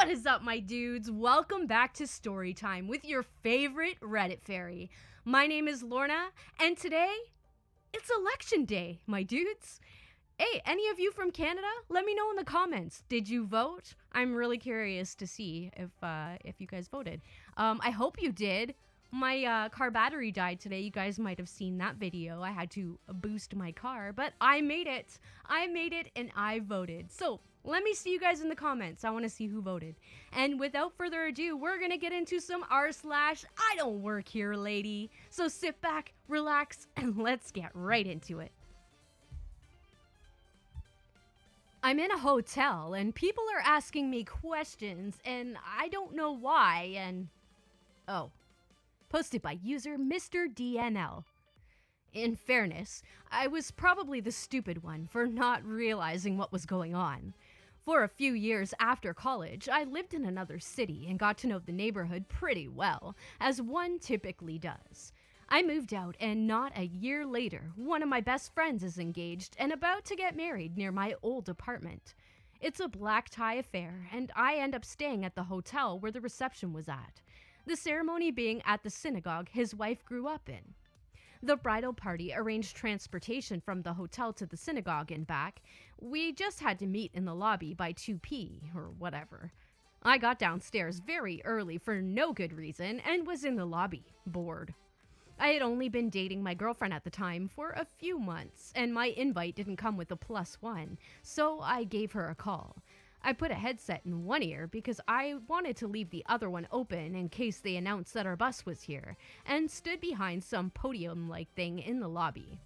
What is up, my dudes? Welcome back to Storytime with your favorite Reddit fairy. My name is Lorna, and today, it's election day, my dudes. Hey, any of you from Canada? Let me know in the comments. Did you vote? I'm really curious to see if you guys voted. I hope you did. My car battery died today. You guys might have seen that video. I had to boost my car, but I made it. I made it and I voted. So let me see you guys in the comments. I want to see who voted. And without further ado, we're going to get into some r/IDontWorkHereLady. So sit back, relax, and let's get right into it. I'm in a hotel and people are asking me questions and I don't know why and... Oh. Posted by user Mr. DNL. In fairness, I was probably the stupid one for not realizing what was going on. For a few years after college, I lived in another city and got to know the neighborhood pretty well, as one typically does. I moved out and not a year later, one of my best friends is engaged and about to get married near my old apartment. It's a black tie affair and I end up staying at the hotel where the reception was at. The ceremony being at the synagogue his wife grew up in. The bridal party arranged transportation from the hotel to the synagogue and back. We just had to meet in the lobby by 2 p. or whatever. I got downstairs very early for no good reason and was in the lobby, bored. I had only been dating my girlfriend at the time for a few months, and my invite didn't come with a +1, so I gave her a call. I put a headset in one ear because I wanted to leave the other one open in case they announced that our bus was here, and stood behind some podium-like thing in the lobby.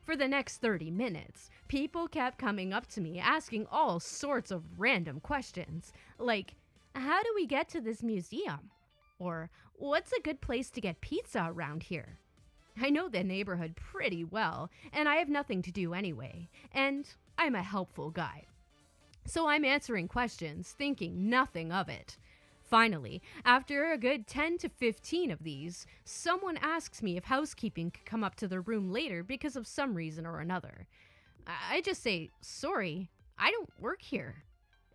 For the next 30 minutes, people kept coming up to me asking all sorts of random questions, like, how do we get to this museum? Or, what's a good place to get pizza around here? I know the neighborhood pretty well, and I have nothing to do anyway, and I'm a helpful guy. So I'm answering questions, thinking nothing of it. Finally, after a good 10 to 15 of these, someone asks me if housekeeping could come up to their room later because of some reason or another. I just say, sorry, I don't work here.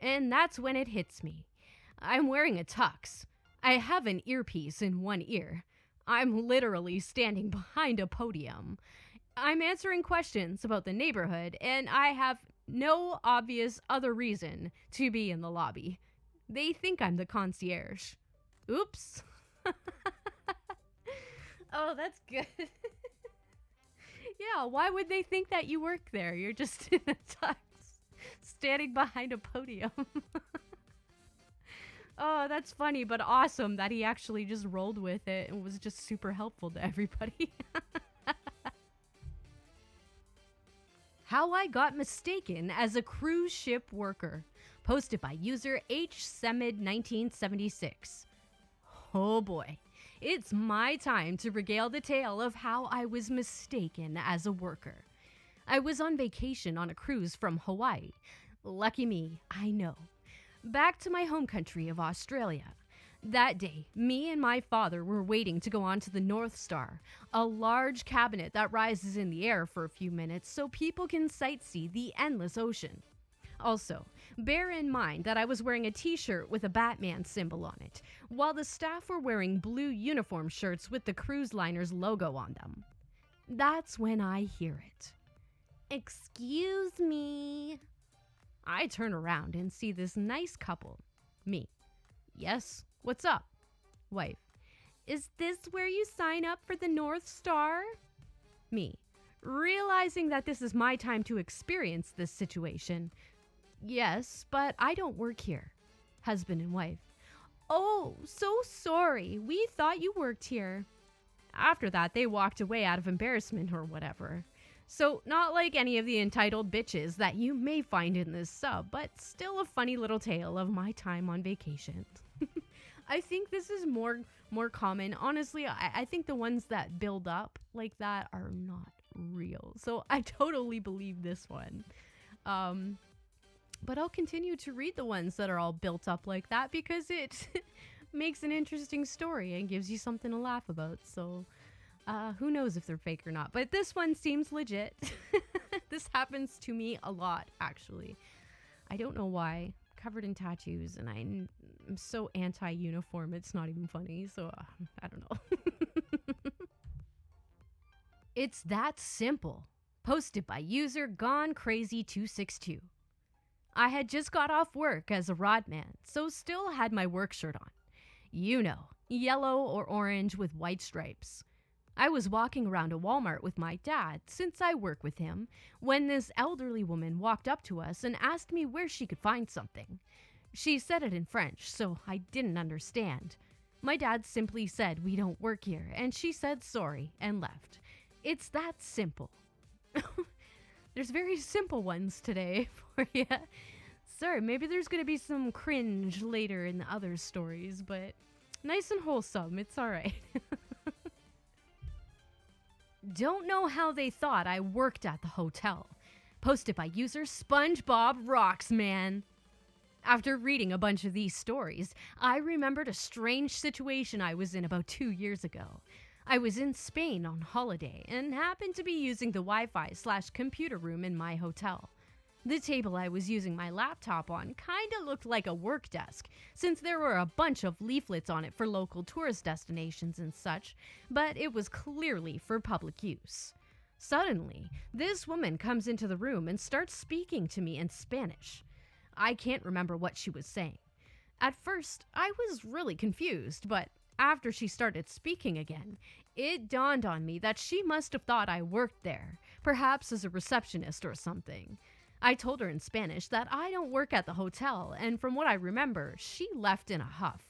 And that's when it hits me. I'm wearing a tux. I have an earpiece in one ear. I'm literally standing behind a podium. I'm answering questions about the neighborhood, and I have no obvious other reason to be in the lobby. They think I'm the concierge. Oops. Oh, that's good. Yeah, why would they think that you work there? You're just in a tux, standing behind a podium. Oh, that's funny, but awesome that he actually just rolled with it and was just super helpful to everybody. How I got mistaken as a cruise ship worker. Posted by user HSemid1976. Oh boy, it's my time to regale the tale of how I was mistaken as a worker. I was on vacation on a cruise from Hawaii. Lucky me, I know. Back to my home country of Australia. That day, me and my father were waiting to go on to the North Star, a large cabinet that rises in the air for a few minutes so people can sightsee the endless ocean. Also, bear in mind that I was wearing a t-shirt with a Batman symbol on it, while the staff were wearing blue uniform shirts with the cruise liner's logo on them. That's when I hear it. Excuse me. I turn around and see this nice couple. Me. Yes, what's up? Wife. Is this where you sign up for the North Star? Me. Realizing that this is my time to experience this situation. Yes, but I don't work here. Husband and wife. Oh, so sorry. We thought you worked here. After that, they walked away out of embarrassment or whatever. So, not like any of the entitled bitches that you may find in this sub, but still a funny little tale of my time on vacation. I think this is more common. Honestly, I think the ones that build up like that are not real. So, I totally believe this one. But I'll continue to read the ones that are all built up like that because it makes an interesting story and gives you something to laugh about. So, who knows if they're fake or not. But this one seems legit. This happens to me a lot, actually. I don't know why. covered in tattoos, and I'm so anti-uniform, it's not even funny, so I don't know. It's that simple. Posted by user GoneCrazy262. I had just got off work as a rodman, so still had my work shirt on. You know, yellow or orange with white stripes. I was walking around a Walmart with my dad, since I work with him, when this elderly woman walked up to us and asked me where she could find something. She said it in French, so I didn't understand. My dad simply said we don't work here, and she said sorry and left. It's that simple. There's very simple ones today for you. Sorry, maybe there's going to be some cringe later in the other stories, but nice and wholesome. It's all right. Don't know how they thought I worked at the hotel. Posted by user SpongeBob Rocks, man. After reading a bunch of these stories, I remembered a strange situation I was in about 2 years ago. I was in Spain on holiday and happened to be using the Wi-Fi/computer room in my hotel. The table I was using my laptop on kinda looked like a work desk, since there were a bunch of leaflets on it for local tourist destinations and such, but it was clearly for public use. Suddenly, this woman comes into the room and starts speaking to me in Spanish. I can't remember what she was saying. At first, I was really confused, but after she started speaking again, it dawned on me that she must have thought I worked there, perhaps as a receptionist or something. I told her in Spanish that I don't work at the hotel, and from what I remember, she left in a huff.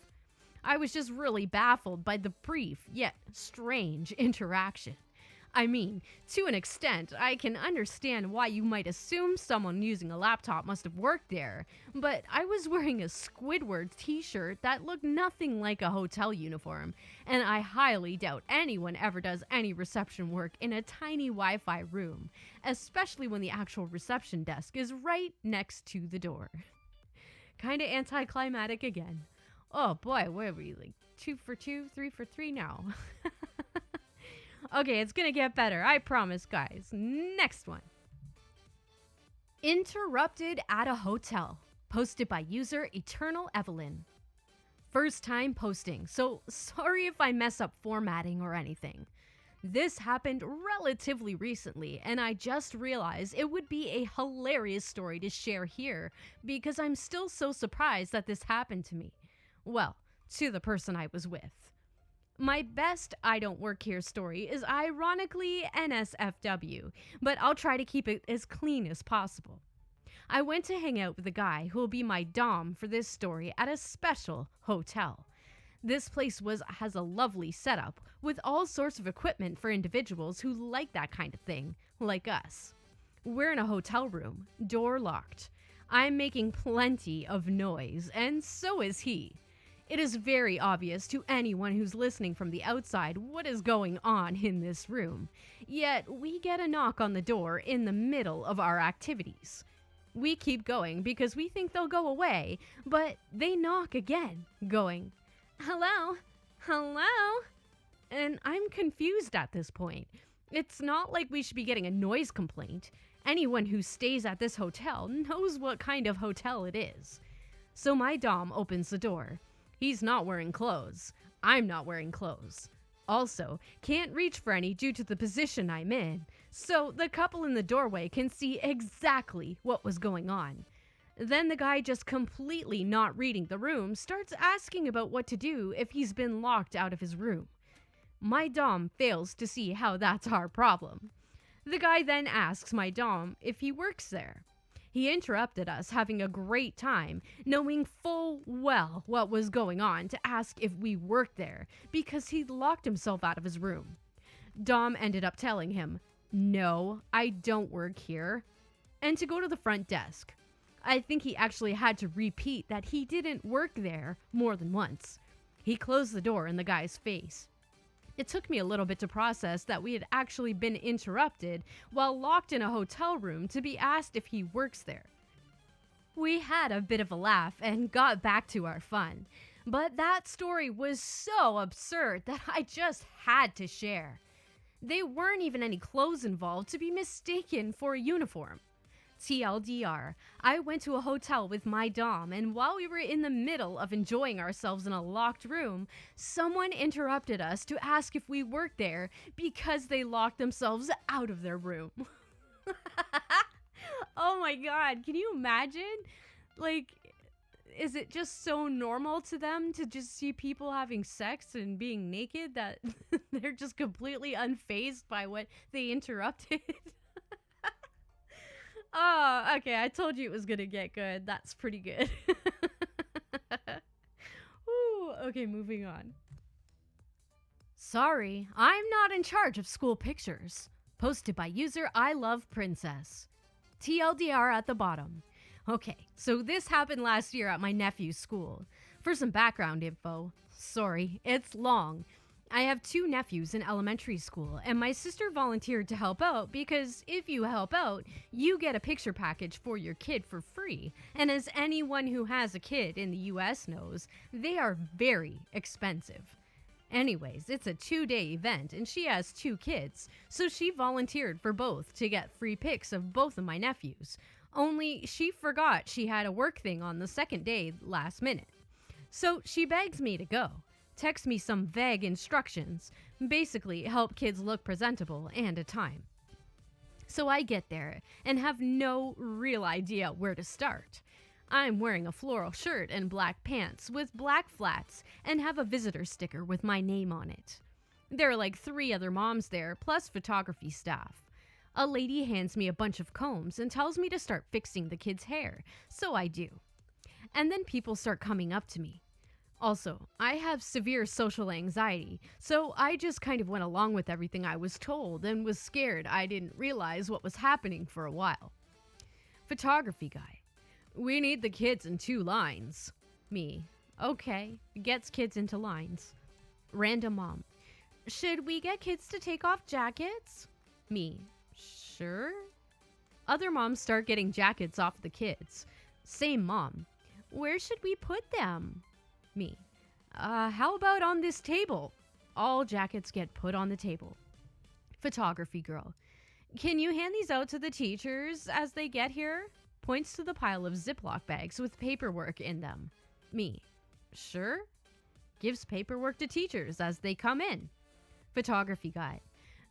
I was just really baffled by the brief, yet strange interaction. I mean, to an extent, I can understand why you might assume someone using a laptop must have worked there, but I was wearing a Squidward t-shirt that looked nothing like a hotel uniform, and I highly doubt anyone ever does any reception work in a tiny Wi-Fi room, especially when the actual reception desk is right next to the door. Kinda anticlimactic again. Oh boy, where are we? Like 2 for 2, 3 for 3 now. Okay, it's gonna get better, I promise, guys. Next one. Interrupted at a hotel. Posted by user Eternal Evelyn. First time posting, so sorry if I mess up formatting or anything. This happened relatively recently, and I just realized it would be a hilarious story to share here because I'm still so surprised that this happened to me. Well, to the person I was with. My best I don't work here story is ironically NSFW, but I'll try to keep it as clean as possible. I went to hang out with a guy who will be my dom for this story at a special hotel. This place has a lovely setup with all sorts of equipment for individuals who like that kind of thing, like us. We're in a hotel room, door locked. I'm making plenty of noise, and so is he. It is very obvious to anyone who's listening from the outside what is going on in this room. Yet, we get a knock on the door in the middle of our activities. We keep going because we think they'll go away, but they knock again, going, "Hello? Hello?" And I'm confused at this point. It's not like we should be getting a noise complaint. Anyone who stays at this hotel knows what kind of hotel it is. So my dom opens the door. He's not wearing clothes. I'm not wearing clothes. Also, can't reach for any due to the position I'm in, so the couple in the doorway can see exactly what was going on. Then the guy, just completely not reading the room, starts asking about what to do if he's been locked out of his room. My dom fails to see how that's our problem. The guy then asks my dom if he works there. He interrupted us having a great time, knowing full well what was going on, to ask if we worked there because he'd locked himself out of his room. Dom ended up telling him, "No, I don't work here," and to go to the front desk. I think he actually had to repeat that he didn't work there more than once. He closed the door in the guy's face. It took me a little bit to process that we had actually been interrupted while locked in a hotel room to be asked if he works there. We had a bit of a laugh and got back to our fun, but that story was so absurd that I just had to share. They weren't even any clothes involved to be mistaken for a uniform. TLDR, I went to a hotel with my dom, and while we were in the middle of enjoying ourselves in a locked room, someone interrupted us to ask if we worked there because they locked themselves out of their room. Oh my god, can you imagine? Like, is it just so normal to them to just see people having sex and being naked that they're just completely unfazed by what they interrupted? Oh, okay, I told you it was gonna get good. That's pretty good. Ooh, okay, moving on. Sorry, I'm not in charge of school pictures. Posted by user I Love Princess. TLDR at the bottom. Okay, so this happened last year at my nephew's school. For some background info, sorry, it's long. I have 2 nephews in elementary school, and my sister volunteered to help out because if you help out, you get a picture package for your kid for free. And as anyone who has a kid in the US knows, they are very expensive. Anyways, it's a 2-day event, and she has 2 kids, so she volunteered for both to get free pics of both of my nephews. Only she forgot she had a work thing on the second day last minute. So she begs me to go, texts me some vague instructions, basically help kids look presentable and a time. So I get there and have no real idea where to start. I'm wearing a floral shirt and black pants with black flats and have a visitor sticker with my name on it. There are like 3 other moms there, plus photography staff. A lady hands me a bunch of combs and tells me to start fixing the kids' hair, so I do. And then people start coming up to me. Also, I have severe social anxiety, so I just kind of went along with everything I was told and was scared I didn't realize what was happening for a while. Photography guy. We need the kids in 2 lines. Me. Okay. Gets kids into lines. Random mom. Should we get kids to take off jackets? Me. Sure. Other moms start getting jackets off the kids. Same mom. Where should we put them? Me. How about on this table? All jackets get put on the table. Photography girl. Can you hand these out to the teachers as they get here? Points to the pile of Ziploc bags with paperwork in them. Me. Sure. Gives paperwork to teachers as they come in. Photography guy.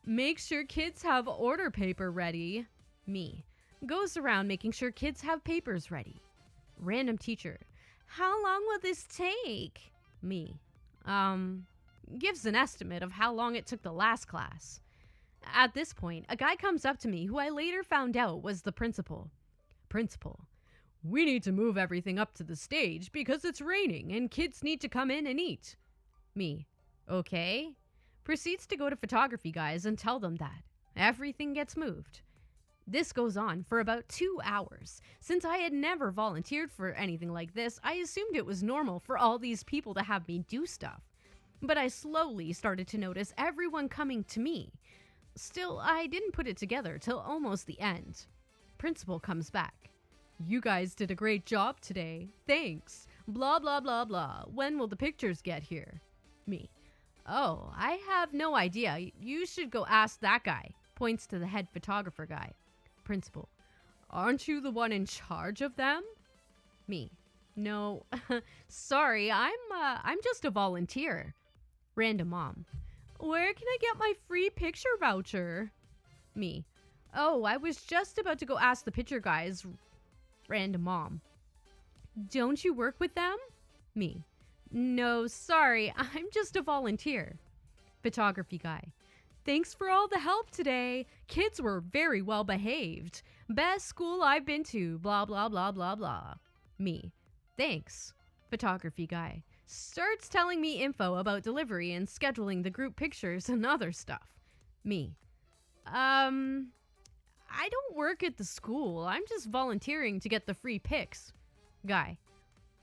Make sure kids have order paper ready. Me. Goes around making sure kids have papers ready. Random teacher. How long will this take? Me. Gives an estimate of how long it took the last class. At this point, a guy comes up to me who I later found out was the principal. Principal. We need to move everything up to the stage because it's raining and kids need to come in and eat. Me. Okay. Proceeds to go to photography guys and tell them that. Everything gets moved. This goes on for about 2 hours. Since I had never volunteered for anything like this, I assumed it was normal for all these people to have me do stuff. But I slowly started to notice everyone coming to me. Still, I didn't put it together till almost the end. Principal comes back. You guys did a great job today. Thanks. Blah, blah, blah, blah. When will the pictures get here? Me. Oh, I have no idea. You should go ask that guy. Points to the head photographer guy. Principal. Aren't you the one in charge of them? Me. No. Sorry, I'm just a volunteer. Random mom. Where can I get my free picture voucher? Me. Oh, I was just about to go ask the picture guys. Random mom. Don't you work with them? Me. No, sorry, I'm just a volunteer. Photography guy. Thanks for all the help today. Kids were very well behaved. Best school I've been to, blah, blah, blah, blah, blah. Me. Thanks. Photography guy. Starts telling me info about delivery and scheduling the group pictures and other stuff. Me. I don't work at the school. I'm just volunteering to get the free pics. Guy.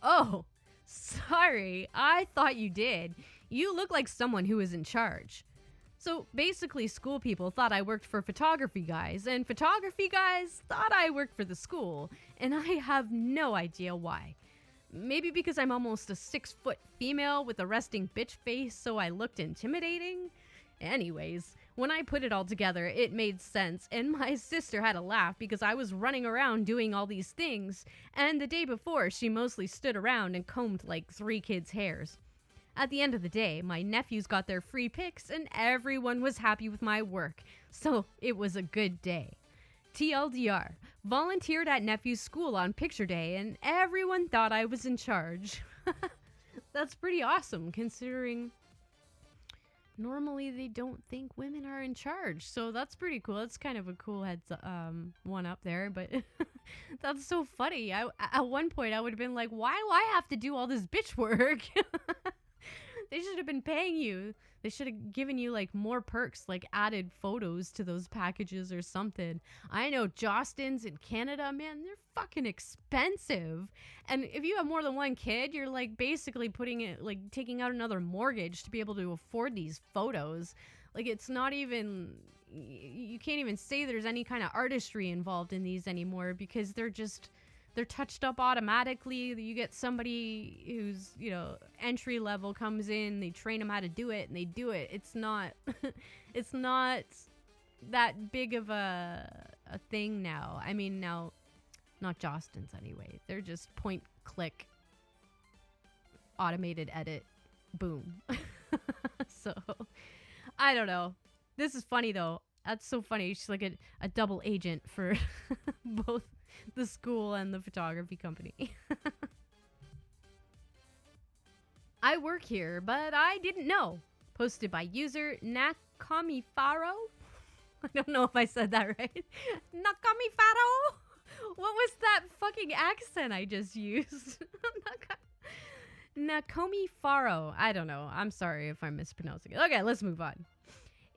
Oh, sorry. I thought you did. You look like someone who is in charge. So basically, school people thought I worked for photography guys, and photography guys thought I worked for the school, and I have no idea why. Maybe because I'm almost a 6-foot female with a resting bitch face, so I looked intimidating? Anyways, when I put it all together, it made sense. And my sister had a laugh because I was running around doing all these things. And the day before, she mostly stood around and combed like 3 kids' hairs. At the end of the day, my nephews got their free pics and everyone was happy with my work. So it was a good day. TLDR, volunteered at nephew's school on picture day and everyone thought I was in charge. That's pretty awesome considering normally they don't think women are in charge. So that's pretty cool. That's kind of a cool one up there, but that's so funny. At one point I would have been like, why do I have to do all this bitch work? They should have been paying you. They should have given you like more perks, like added photos to those packages or something. I know Jostins in Canada, man, they're fucking expensive. And if you have more than one kid, you're like basically taking out another mortgage to be able to afford these photos. Like it's not even, you can't even say there's any kind of artistry involved in these anymore because they're touched up automatically. You get somebody who's, entry level comes in, they train them how to do it, and they do it. It's not, it's not that big of a thing now. I mean, now, not Jostins anyway. They're just point, click, automated edit, boom. So, I don't know. This is funny though. That's so funny. She's like a double agent for both the school and the photography company. I work here, but I didn't know. Posted by user Nakamifaro. I don't know if I said that right. Nakamifaro? What was that fucking accent I just used? Nakamifaro. I don't know. I'm sorry if I'm mispronouncing it. Okay, let's move on.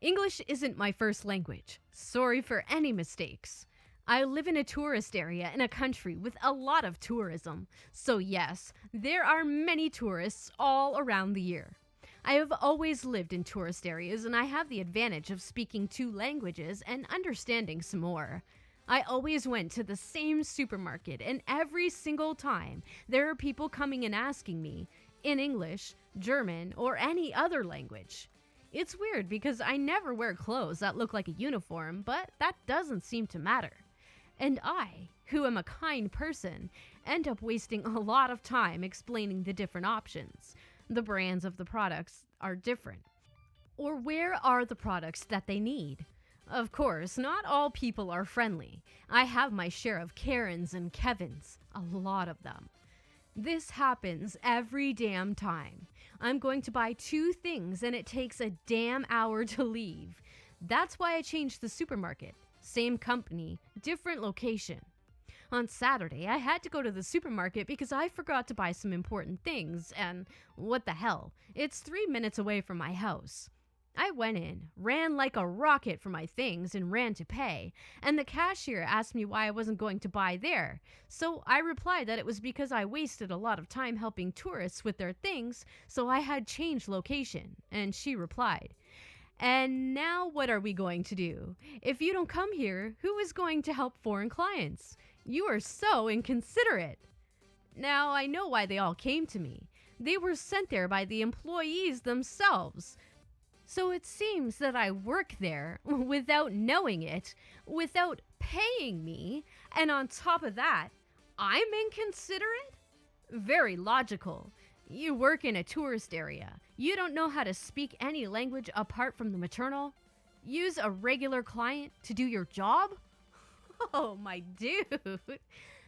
English isn't my first language. Sorry for any mistakes. I live in a tourist area in a country with a lot of tourism. So yes, there are many tourists all around the year. I have always lived in tourist areas and I have the advantage of speaking 2 languages and understanding some more. I always went to the same supermarket and every single time there are people coming and asking me in English, German, or any other language. It's weird because I never wear clothes that look like a uniform, but that doesn't seem to matter. And I, who am a kind person, end up wasting a lot of time explaining the different options. The brands of the products are different. Or where are the products that they need? Of course, not all people are friendly. I have my share of Karens and Kevins, a lot of them. This happens every damn time. I'm going to buy 2 things and it takes a damn hour to leave. That's why I changed the supermarket. Same company, different location. On Saturday, I had to go to the supermarket because I forgot to buy some important things, and what the hell, it's 3 minutes away from my house. I went in, ran like a rocket for my things, and ran to pay, and the cashier asked me why I wasn't going to buy there. So I replied that it was because I wasted a lot of time helping tourists with their things, so I had changed location, and she replied, "And now what are we going to do? If you don't come here, who is going to help foreign clients? You are so inconsiderate." Now, I know why they all came to me. They were sent there by the employees themselves. So it seems that I work there without knowing it, without paying me, and on top of that, I'm inconsiderate? Very logical. You work in a tourist area. You don't know how to speak any language apart from the maternal? Use a regular client to do your job? Oh, my dude.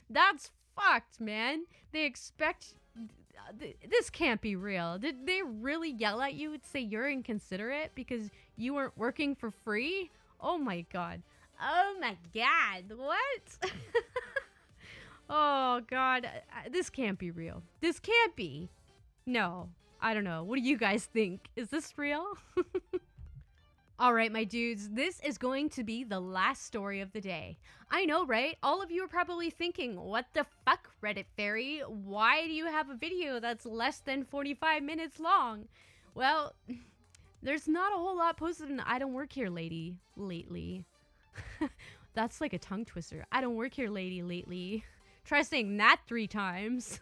That's fucked, man. They expect... This can't be real. Did they really yell at you and say you're inconsiderate because you weren't working for free? Oh, my God. Oh, my God. What? Oh, God. This can't be real. This can't be. No, I don't know. What do you guys think? Is this real? All right, my dudes, this is going to be the last story of the day. I know, right? All of you are probably thinking, what the fuck, Reddit fairy? Why do you have a video that's less than 45 minutes long? Well, there's not a whole lot posted in I Don't Work Here Lady lately. That's like a tongue twister. I don't work here lady lately. Try saying that 3 times.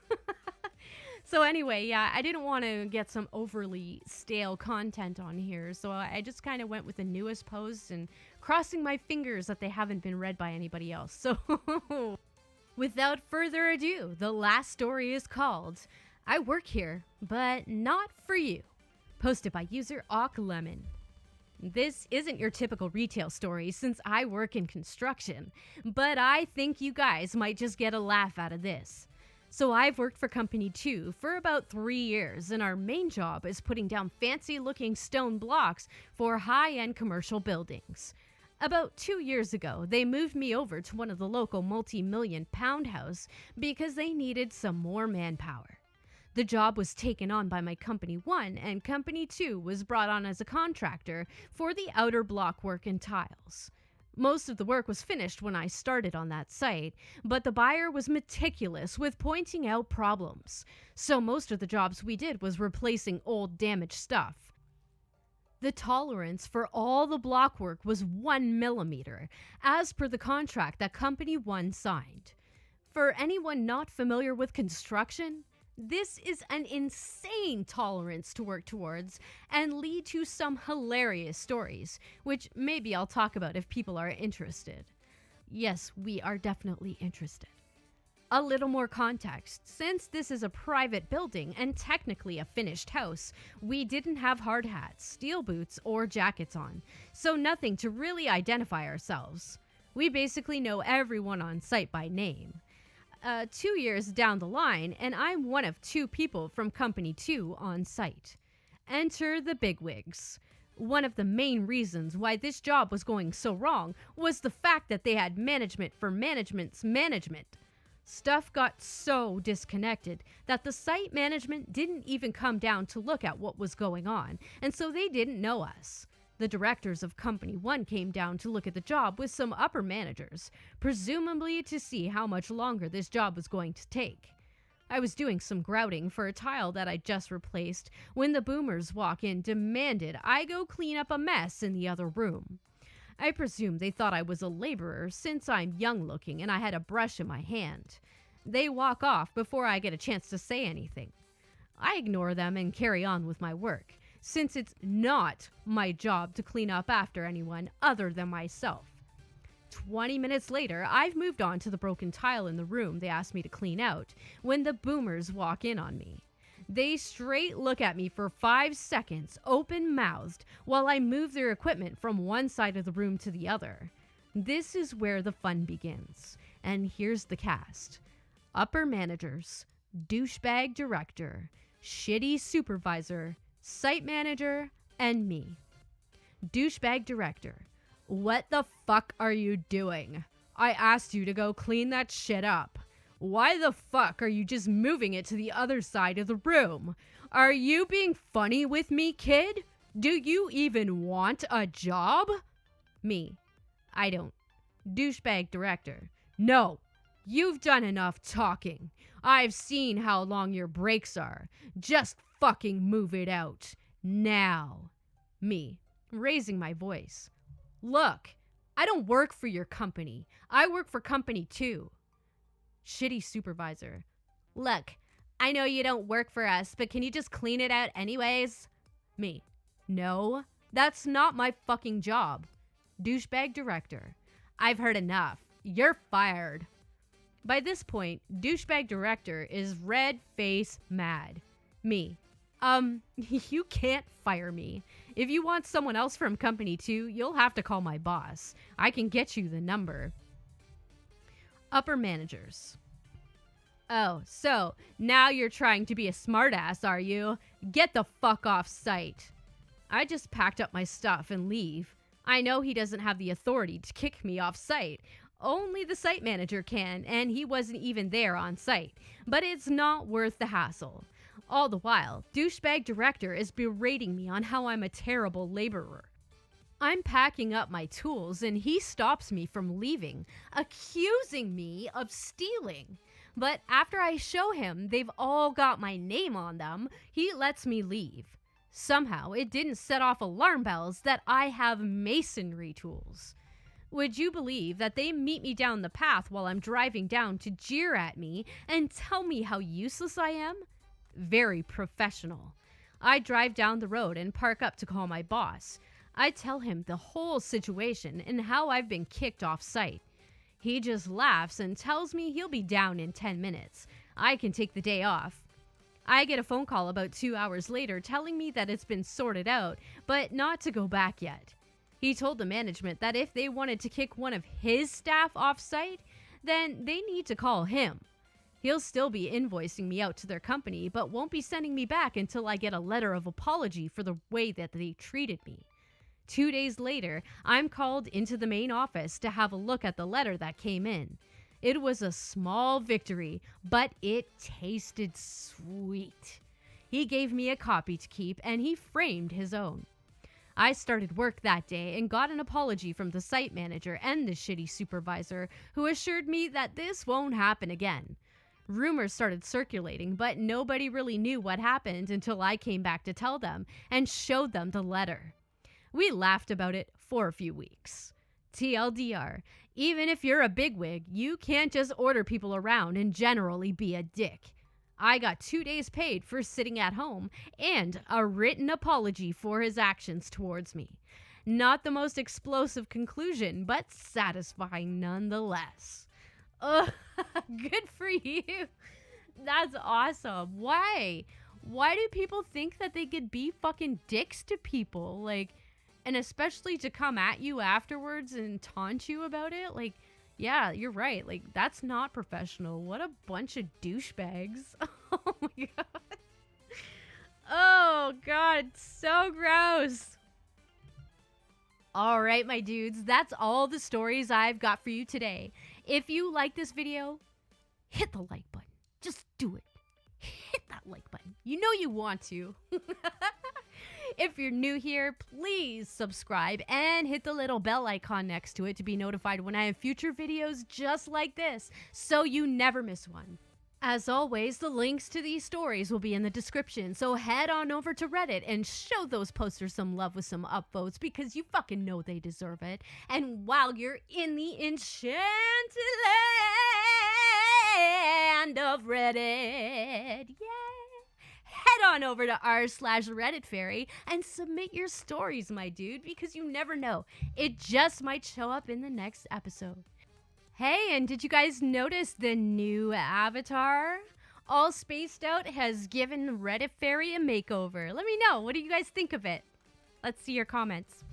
So anyway, yeah, I didn't want to get some overly stale content on here, so I just kind of went with the newest posts and crossing my fingers that they haven't been read by anybody else. So without further ado, the last story is called I Work Here, But Not For You, posted by user AukLemon. This isn't your typical retail story since I work in construction, but I think you guys might just get a laugh out of this. So I've worked for Company 2 for about 3 years, and our main job is putting down fancy-looking stone blocks for high-end commercial buildings. About 2 years ago, they moved me over to one of the local multi-million pound house because they needed some more manpower. The job was taken on by my Company 1, and Company 2 was brought on as a contractor for the outer block work and tiles. Most of the work was finished when I started on that site, but the buyer was meticulous with pointing out problems, so most of the jobs we did was replacing old damaged stuff. The tolerance for all the block work was 1 millimeter, as per the contract that Company 1 signed. For anyone not familiar with construction, this is an insane tolerance to work towards and lead to some hilarious stories, which maybe I'll talk about if people are interested. Yes, we are definitely interested. A little more context. Since this is a private building and technically a finished house, we didn't have hard hats, steel boots, or jackets on, so nothing to really identify ourselves. We basically know everyone on site by name. 2 years down the line, and I'm one of 2 people from Company 2 on site. Enter the bigwigs. One of the main reasons why this job was going so wrong was the fact that they had management for management's management. Stuff got so disconnected that the site management didn't even come down to look at what was going on, and so they didn't know us. The directors of Company 1 came down to look at the job with some upper managers, presumably to see how much longer this job was going to take. I was doing some grouting for a tile that I just replaced when the boomers walk in demanded I go clean up a mess in the other room. I presume they thought I was a laborer since I'm young looking and I had a brush in my hand. They walk off before I get a chance to say anything. I ignore them and carry on with my work, since it's not my job to clean up after anyone other than myself. 20 minutes later, I've moved on to the broken tile in the room they asked me to clean out when the boomers walk in on me. They straight look at me for 5 seconds, open-mouthed, while I move their equipment from one side of the room to the other. This is where the fun begins, and here's the cast. Upper managers, douchebag director, shitty supervisor, site manager, and me. Douchebag director. What the fuck are you doing? I asked you to go clean that shit up. Why the fuck are you just moving it to the other side of the room? Are you being funny with me, kid? Do you even want a job? Me. I don't. Douchebag director. No. You've done enough talking. I've seen how long your breaks are. Just fucking move it out. Now. Me. Raising my voice. Look, I don't work for your company. I work for Company 2. Shitty supervisor. Look, I know you don't work for us, but can you just clean it out anyways? Me. No, that's not my fucking job. Douchebag director. I've heard enough. You're fired. By this point, douchebag director is red face mad. Me. You can't fire me. If you want someone else from Company 2, you'll have to call my boss. I can get you the number. Upper managers. Oh, so now you're trying to be a smartass, are you? Get the fuck off site. I just packed up my stuff and leave. I know he doesn't have the authority to kick me off site. Only the site manager can, and he wasn't even there on site. But it's not worth the hassle. All the while, douchebag director is berating me on how I'm a terrible laborer. I'm packing up my tools and he stops me from leaving, accusing me of stealing. But after I show him they've all got my name on them, he lets me leave. Somehow, it didn't set off alarm bells that I have masonry tools. Would you believe that they meet me down the path while I'm driving down to jeer at me and tell me how useless I am? very professional. I drive down the road and park up to call my boss. I tell him the whole situation and how I've been kicked off site. He just laughs and tells me he'll be down in 10 minutes. I can take the day off. I get a phone call about 2 hours later telling me that it's been sorted out, but not to go back yet. He told the management that if they wanted to kick one of his staff off site, then they need to call him. He'll still be invoicing me out to their company, but won't be sending me back until I get a letter of apology for the way that they treated me. 2 days later, I'm called into the main office to have a look at the letter that came in. It was a small victory, but it tasted sweet. He gave me a copy to keep, and he framed his own. I started work that day and got an apology from the site manager and the shitty supervisor, who assured me that this won't happen again. Rumors started circulating, but nobody really knew what happened until I came back to tell them and showed them the letter. We laughed about it for a few weeks. TLDR, even if you're a bigwig, you can't just order people around and generally be a dick. I got 2 days paid for sitting at home and a written apology for his actions towards me. Not the most explosive conclusion, but satisfying nonetheless. Good for you. That's awesome. Why? Why do people think that they could be fucking dicks to people? Like, and especially to come at you afterwards and taunt you about it? Like, yeah, you're right. Like, that's not professional. What a bunch of douchebags. Oh my god. Oh god, so gross. All right, my dudes, that's all the stories I've got for you today. If you like this video, hit the like button. Just do it. Hit that like button. You know you want to. If you're new here, please subscribe and hit the little bell icon next to it to be notified when I have future videos just like this, so you never miss one. As always, the links to these stories will be in the description, so head on over to Reddit and show those posters some love with some upvotes because you fucking know they deserve it. And while you're in the enchanted land of Reddit, head on over to r/RedditFairy and submit your stories, my dude, because you never know. It just might show up in the next episode. Hey, and did you guys notice the new avatar? All Spaced Out has given Reddit Fairy a makeover. Let me know. What do you guys think of it? Let's see your comments.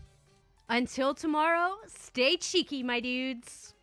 Until tomorrow, stay cheeky, my dudes.